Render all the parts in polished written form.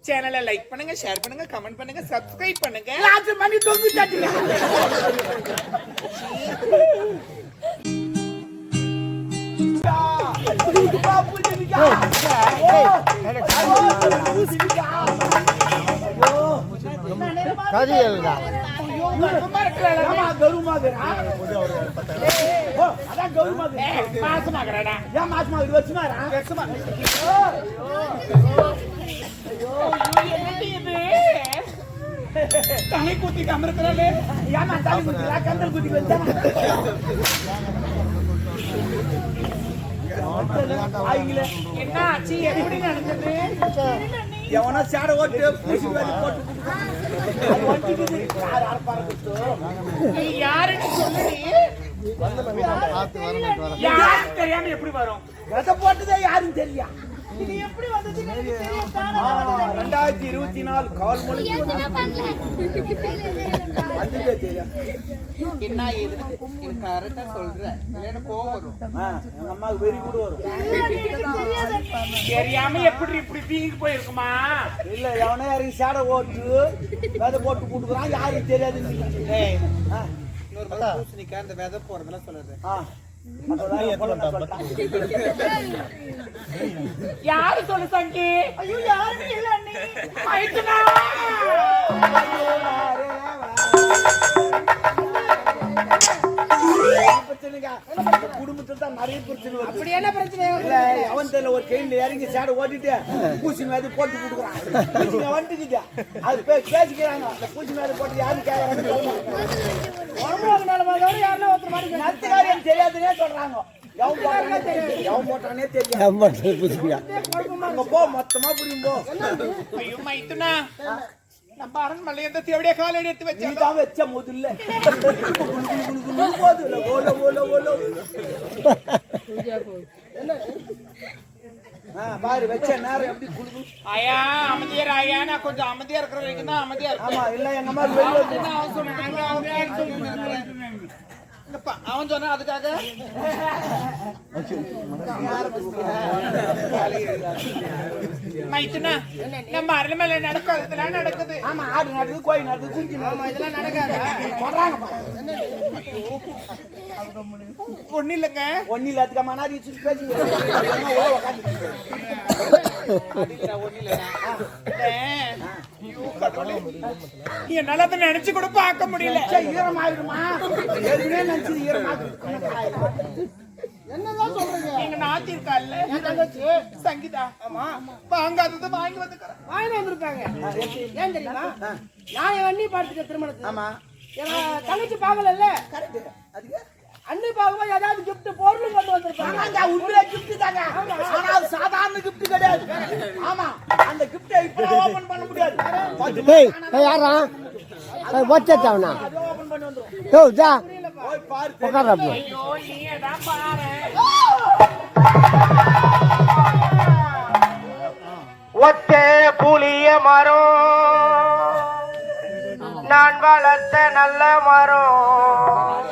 சேனலை லைக் பண்ணுங்க, ஷேர் பண்ணுங்க, கமெண்ட் பண்ணுங்க, சப்ஸ்கிரைப் பண்ணுங்க. லாட்சி பண்ணி தொங்கு தட்டுங்க. தலை குத்தி கமர்க்கிறாளே. ஏமா தலை குத்திரா? கந்தல் குத்தி வச்சா என்ன ஆச்சு? எப்படி நடந்தது? எவனா சேட ஓட்டு பூசி வேலை போட்டு நீ யாருன்னு சொல்லுடி. யாரும் தெரியாம எப்படி வரும்? எதை போட்டுதான் யாரும் தெரியா. இது எப்படி வந்தது? 2024 கால் மணி என்ன ஏது கரெக்டா சொல்றேன். கோவம் வரும். எங்க அம்மாவுக்கு வெறி கூட வரும். தெரியாம எப்படி இப்படி தீங்கி போயிருக்குமா? இல்ல எவனே யாரும் சேட ஓட்டு விதை போட்டு கொடுக்குறான், யாரும் தெரியாது. பூசணிக்கா இந்த விதை போறதெல்லாம் சொல்லுது. யாரு சொல்லு சங்கி? ஐயோ யாருமே இல்ல அண்ணி. மைத்துனா குடும்பத்துல தான் நிறைய பிரச்சனை வருது. அப்படி என்ன பிரச்சனை? இல்ல அவன் தெரியல ஒரு கையில இறங்கி சேட ஓட்டிட்டு பூசி மேல போட்டு கொடுக்குறான். பூசிங்க வந்துட்டு அது பேசிக்கிறாங்க. அந்த பூசி மேல போட்டு யாரும் கேட்கறாங்க. யாருன்னா ஒருத்தர் மாதிரி நத்துக்காரன் தெரியாதுன்னே சொல்றாங்க. எவன் போட்டானே தெரியும். அங்க போ மொத்தமா புரியும் போ. ஐயோ மைத்துனா நம்ம அரண்மனை எந்த தேவடியா காலடி எடுத்து வச்சு நீதான் வச்ச முதல்ல போதுல ஓல ஓல ஓல பாரு வச்ச நேரம் எப்படி குடுக்கு. ஆயா அமைதியார் ஆயா, நான் கொஞ்சம் அமைதியா இருக்கிற வரைக்கும் தான் அமைதியா இருக்கேன். ஆமா இல்ல எங்க அம்மா வெளிய வந்து அவன் சொன்னாங்க அவன் சொன்னா அதுக்காக மைத்துனா நம்ம அரண்மனை நடக்கும் இதெல்லாம் நடக்குது. ஆமா ஆடு நடக்குது, கோயில் நடக்குது, குஞ்சு நடக்குது. இதெல்லாம் நடக்காது சொல்றாங்க. ஒண்ணு இல்லைங்க. ஒண்ணு இல்ல அதுக்கு மனாரி பேசி என்னால அதை நினைச்சு கூட பார்க்க முடியல. ஈரமாயிடுமா? ஏற்கனவே நினைச்சது ஈரமாயிடும். என்னதான் சொல்றீங்க? எங்க நாத்தி இருக்கால்ல சங்கீதா, ஆமா வாங்காதது வாங்கி வந்துக்கிறேன். வாங்கிட்டு வந்திருக்காங்க. ஏன் தெரியுமா? நான் என் அண்ணி பார்த்துக்க திருமணத்துக்கு. ஆமா என் தங்கச்சி பாக்கல. கரெக்ட். அதுக்கு அண்ணி பாக்கும்போது ஏதாவது கிஃப்ட் பொருள் கொண்டு வந்திருக்காங்க. உண்மையில கிஃப்ட் தாங்க. ஆனா அது சாதாரண கிஃப்ட் கிடையாது. ஆமா அந்த கிஃப்டை இப்ப ஓபன் பண்ண முடியாது. யாரா வச்சாவனா அது ஓபன் பண்ணி வந்துரும். போய் பாரு. ஐயோ நீ தான் பாரு. ஒத்தே புளிய மரம் நான் வளர்த்த நல்ல மரம்,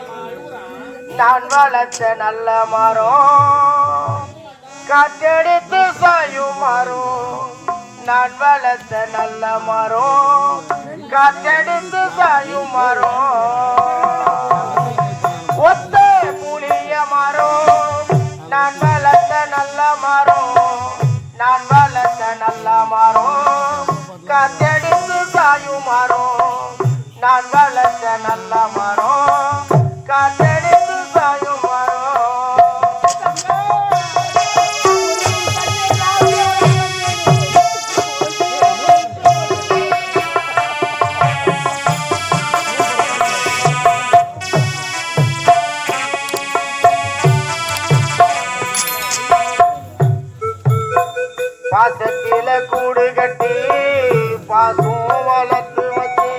நான் வளர்த்த நல்ல மரம், காற்றெடுத்து சாயும் மரம், நான் வளர்த்த நல்ல மரம், காற்றெடுத்து சாயும் மரம். ஒத்தே புளிய மரம் நான் வளர்த்த நல்ல மரம், நான் வளர்த்த நல்ல மரம், காற்றெடுத்து சாயும் மரம், நான் வளர்த்த நல்ல மரம், காற்றெடுத்து சாயும் மரம். பாசத்தில கூடு கட்டி பாசம் வளர்த்து வச்சு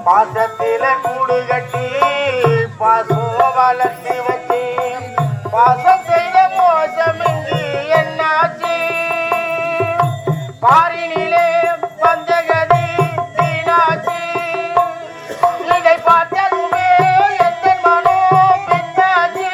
பாசத்தில கூடு கட்டி பாசம் வளர்த்து வச்சு பாசம் செய்த மோசம் இங்கு என்னாச்சு? பாரினிலே பஞ்சகதி வீணாச்சு. இதை பார்த்ததுமே எந்த மனோ பெண்ணாச்சு?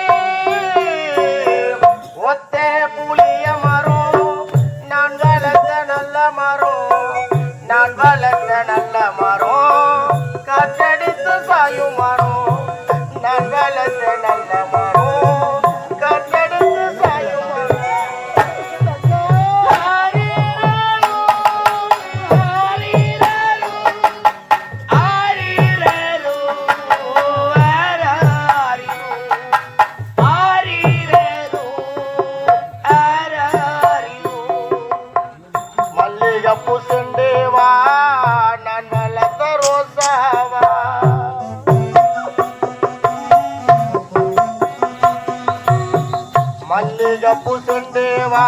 மல்லிகப்பு சுண்டேவா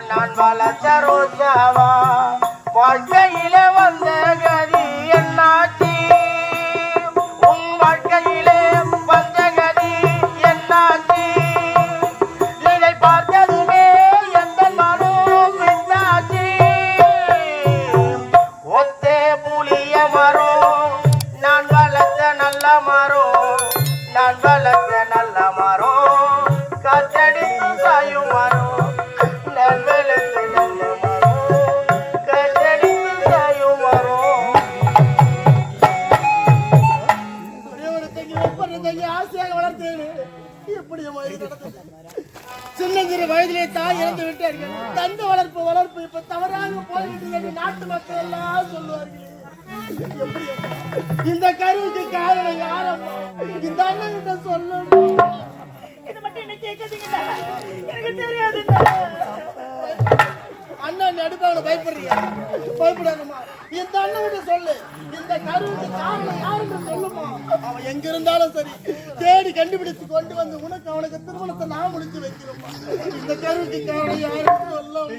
நான் வளர்த்த ரோசாவா வாழ்க்கையில வந்த கதி என்னாச்சி உன் வாழ்க்கையிலே வந்த கதி என்னாச்சி இதை பார்த்ததுமே எந்த மனம் பின்னாச்சி ஒத்தே புளிய மரம் நான் வளர்த்த நல்ல மரம் நான் வளர்த்த நல்ல மரம் காற்றடித்து சாயும் மரம் நான் வளர்த்த நல்ல மரம் காற்றடித்து சாயும் மரம் ஆசையாக வளர்த்தேன் எப்படி சின்ன சிறு வயதிலே தாய் இறந்து விட்டார்கள். தந்த வளர்ப்பு இப்ப தவறாக போய்விட்டு என்று நாட்டு மக்கள் எல்லாம் சொல்லுவார்கள். இந்த கருவுக்கு காரணம் யாரம்மா? இந்த அண்ணன் கிட்ட சொல்லணும். இது மட்டும் என்ன கேட்காதீங்க, எனக்கு தெரியாது. அண்ணன் நடுப்பாக பயப்படுறியா? பயப்படாதம்மா. இந்த அண்ணன் கிட்ட சொல்லு. இந்த கருவுக்கு காரணம் யாருன்னு சொல்லுமா? அவன் எங்க இருந்தாலும் சரி தேடி கண்டுபிடிச்சு கொண்டு வந்து அவனுக்கு திருமணத்தை நான் முடிச்சு வைக்கிறோம்மா. இந்த கருவுக்கு காரணம் யாருன்னு சொல்லும்.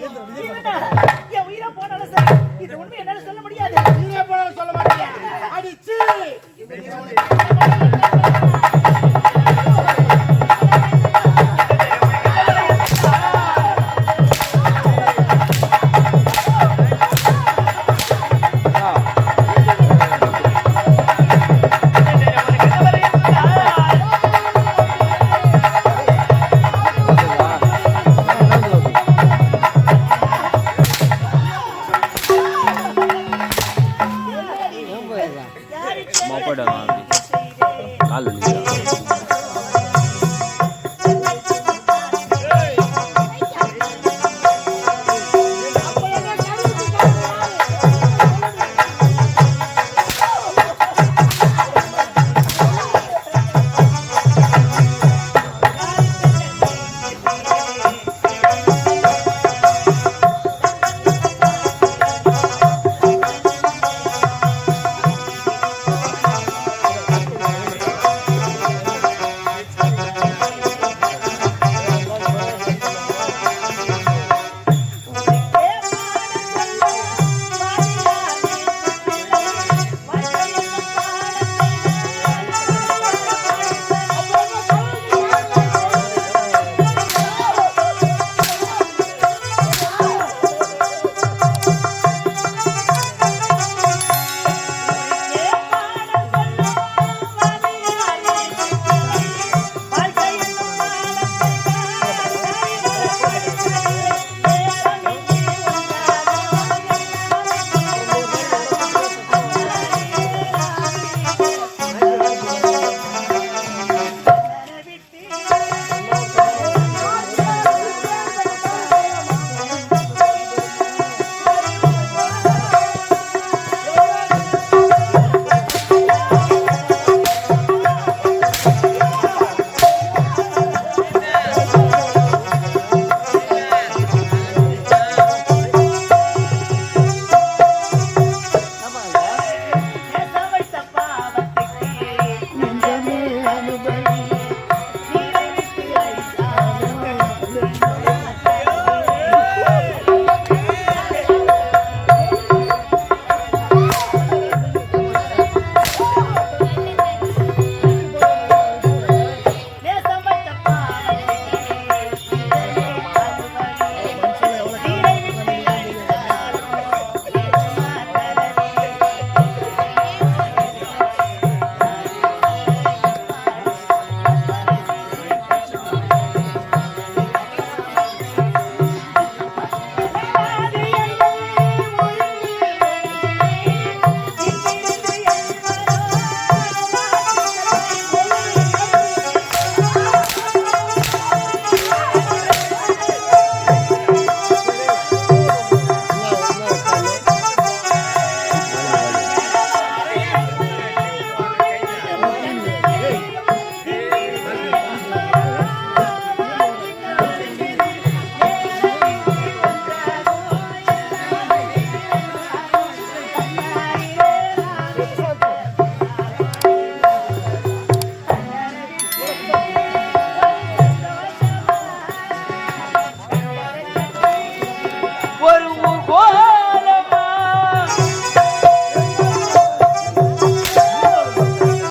என் உயிரை போனாலும் சரி இது உண்மை என்னால சொல்ல முடியாது. உயிரை போனாலும் சொல்ல மாட்டேன். அடிச்சு